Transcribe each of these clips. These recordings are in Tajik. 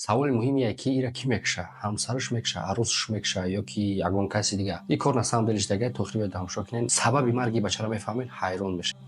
саволи муҳиме ки ира кӣ мекуша? Ҳамсараш мекуша, арӯсаш мекуша ё ки ягон каси дигар? Ин кор на самом делеш дага тохирои тамошо кунед. Сабаби марги бачаро мефаҳмед, ҳайрон мешавед.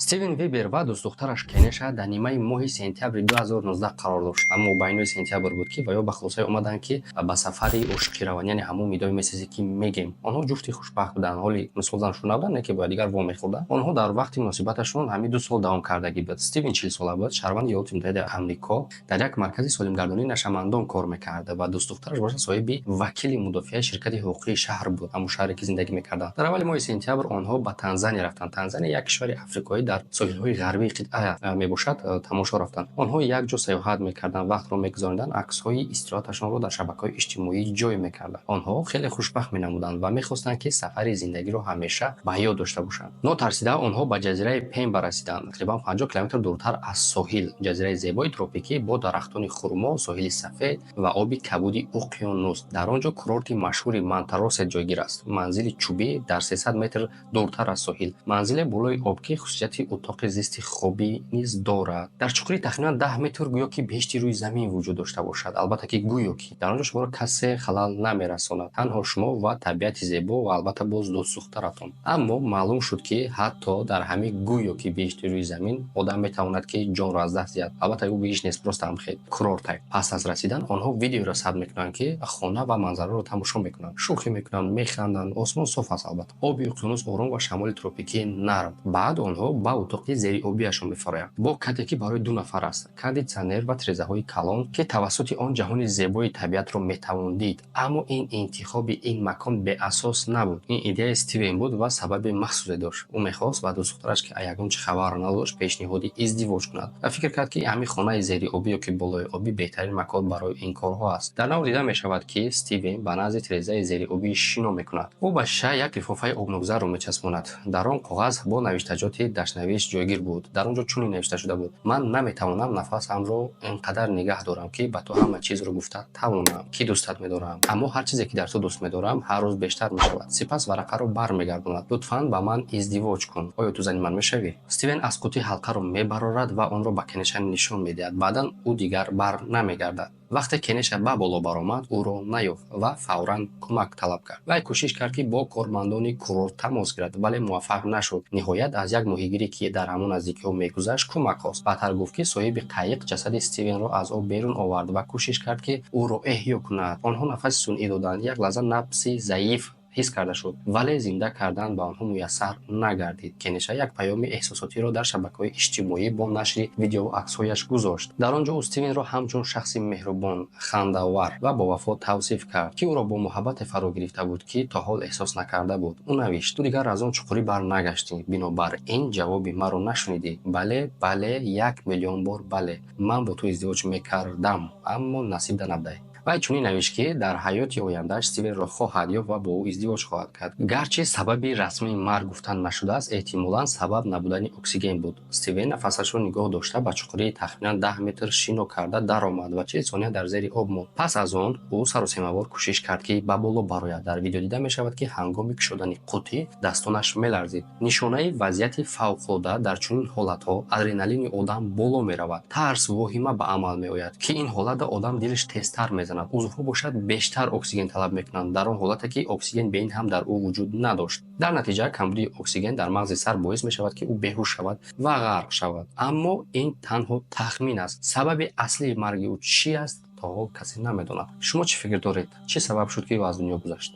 Стивен Вибер ва дӯстдухтараш Кенеша дар нимаи моҳи сентябри 2019 қарор дошт. Аммо байнои сентябр буд ки ва ё ба хулосае омаданд ки ба сафари ошиқӣ раванд, яъне ҳамон видеои месозе ки мегем. Онҳо ҷуфти хушбахт буданд, ҳоли мисол заншон набуданд, не ки ба дигар во мехӯрданд. Онҳо дар вақти муносибаташон ҳамин 2 сол давом кардагӣ буд. Стивен 40 сола буд, шаҳрванди Иёлоти Муттаҳидаи Амрико, дар як маркази солимгардонии нашамандон кор мекард ва дӯстдухтараш боша соҳиби вакили мудофиаи ширкати ҳуқуқии шаҳр буд, ҳамон шаҳре ки зиндагӣ мекарданд. Дар аввали моҳи сентябр онҳо ба Танзания рафтанд. Танзания як кишвари африқоӣ дар соҳилҳои ғарбии қитъа мебошад. Тамошо рафтанд. Онҳо якҷо саёҳат мекарданд, вақтро мегузаронданд, аксҳои истироҳаташонро дар шабакаҳои иҷтимоӣ ҷой мекарданд. Онҳо хеле хушбахт менамуданд ва мехостанд ки сафари зиндагиро ҳамеша ба ёд дошта бошанд. Нотарсида онҳо ба ҷазираи Пемба расиданд, тақрибан 50 километр дуртар аз соҳил. Ҷазираи зебои тропикӣ бо дарахтони хурмо, соҳили сафед ва оби кабуди уқёнус. Дар он ҷо курорти машҳури Монтаросет ҷойгир аст. Манзили чӯбӣ дар 300 метр дуртар аз соҳил. Манзили болои обки хусусияти утоқи зисти хобӣ низ дорад. Дар чуқури тахминан 10 метр гӯё ки беҳишти рӯи замин вуҷуд дошта бошад. Албатта ки гӯё ки дар он ҷо шуморо касе халал намерасонад. Танҳо шумо ва табиати зебо ва албатта боз дӯстдухтаратон. Аммо маълум шуд ки ҳатто дар ҳамин гӯё ки беҳишти рӯи замин одам метавонад ки ҷонро аз даст диҳад. Албатта ӯ беҳишт нест, просто ҳамхел курортай. Пас аз расидан онҳо видеоро сабт мекунанд ки хона ва манзараро тамошо мекунанд. Шӯхӣ мекунанд, механданд. Осмон соф аст албатта. Оби уқёнус ором ва шамоли тропикӣ нарм. Баъд онҳо ба утоқи зериобиашон мефароянд. Бо кате ки барои 2 нафар аст. Кондитсионер ва тирезаҳои калон ки тавассути он ҷаҳони зебои табиатро метавон дид. Аммо ин интихоби ин макон беасос набуд. Ин идеяи Стивен буд ва сабаби махсусе дошт. Ӯ мехост ба дӯстдухтараш ки ягон чӣ хабар надошт пешниҳоди издивоҷ кунад ва фикр кард ки ҳамин хонаи зериобӣ ё ки болои обӣ беҳтарин макон барои ин корҳо аст. Дар нав дида мешавад ки Стивен ба назди тирезаи зериобӣ шино мекунад. Ӯ ба шишаи як лифофаи обногузарро мечаспонад. Дар он коғаз бо навиштаҷоти даштнавис ҷойгир буд. Дар он ҷо чунин навишта шуда буд: ман наметавонам нафасамро инқадар нигоҳ дорам ки ба ту ҳама чизро гуфта тавонам ки дӯстат медорам, аммо ҳар чизе ки дар ту дӯст медорам ҳар рӯз бештар мешавад. Сипас варақаро бармегардонад. лутфан ба ман издивоҷ кун. оё ту зани ман мешавӣ? Стивен аз қуттӣ ҳалқаро мебарорад ва онро ба Кенеша нишон медиҳад. Баъдан ӯ дигар бар намегардад. вақте Кенеша ба боло баромад, ӯро наёфт ва фавран кӯмак талаб кард. Вай кӯшиш кард ки бо кормандони курорт тамос гирад, вале муваффақ нашуд. Ниҳоят аз як моҳигире ки дар ҳамон наздикиҳо мегузашт кӯмак хост. Баъдтар гуфт ки соҳиби қайиқ ҷасади Стивенро аз об берун овард ва кӯшиш кард ки ӯро эҳё кунад. Онҳо нафаси сунъӣ доданд. Як лаҳза нафси заиф ҳис карда шуд, вале зинда кардан ба онҳо муяссар нагардид. Кенеша як паёми эҳсосотиро дар шабакаҳои иҷтимоӣ бо нашри видео аксҳояш гузошт. Дар он ҷо ӯ Стивенро ҳамчун шахси меҳрубон, хандавар ва бовафо тавсиф кард, ки ӯро бо муҳаббате фаро гирифта буд, ки то ҳол эҳсос накарда буд. ӯ навишт: ту дигар аз он чуқурӣ барнагаштӣ, бинобар ин ҷавоби маро нашунидӣ. Бале, бале, 1 миллион бор бале. Ман бо ту издивоҷ мекардам, аммо насибда набудай. Вай чунин навишт ки дар ҳаёти ояндааш Стивенро хоҳад ёфт ва бо ӯ издивоҷ хоҳад кард. Гарчи сабаби расмии марг гуфтан нашудааст, эҳтимолан сабаб набудани оксиген буд. Стивен нафасашро нигоҳ дошта ба чуқурии тахминан 10 метр шино карда даромад ва 40 сония дар зери об монд. Пас аз он ӯ саросемавор кӯшиш кард ки ба боло барояд. Дар видео дида мешавад ки ҳангоми кушодани қуттӣ дастонаш меларзид. Нишонаи вазъияти фавқулодда дар чунин ҳолатҳо адреналини одам боло меравад. Тарс, воҳима ба амал меояд, ки ин ҳолатда одам дилаш тезтар мезанад. Узвҳо бошад бештар оксиген талаб мекунанд, дар он ҳолате ки оксиген бе ин ҳам дар ӯ вуҷуд надошт. Дар натиҷа камбуди оксиген дар мағзи сар боис мешавад ки ӯ беҳуш шавад ва ғарқ шавад. Аммо ин танҳо тахмин аст. Сабаби аслии марги ӯ чӣ аст, то ҳол касе намедонад. Шумо чӣ фикр доред? Чӣ сабаб шуд ки ӯ аз дунё гузашт?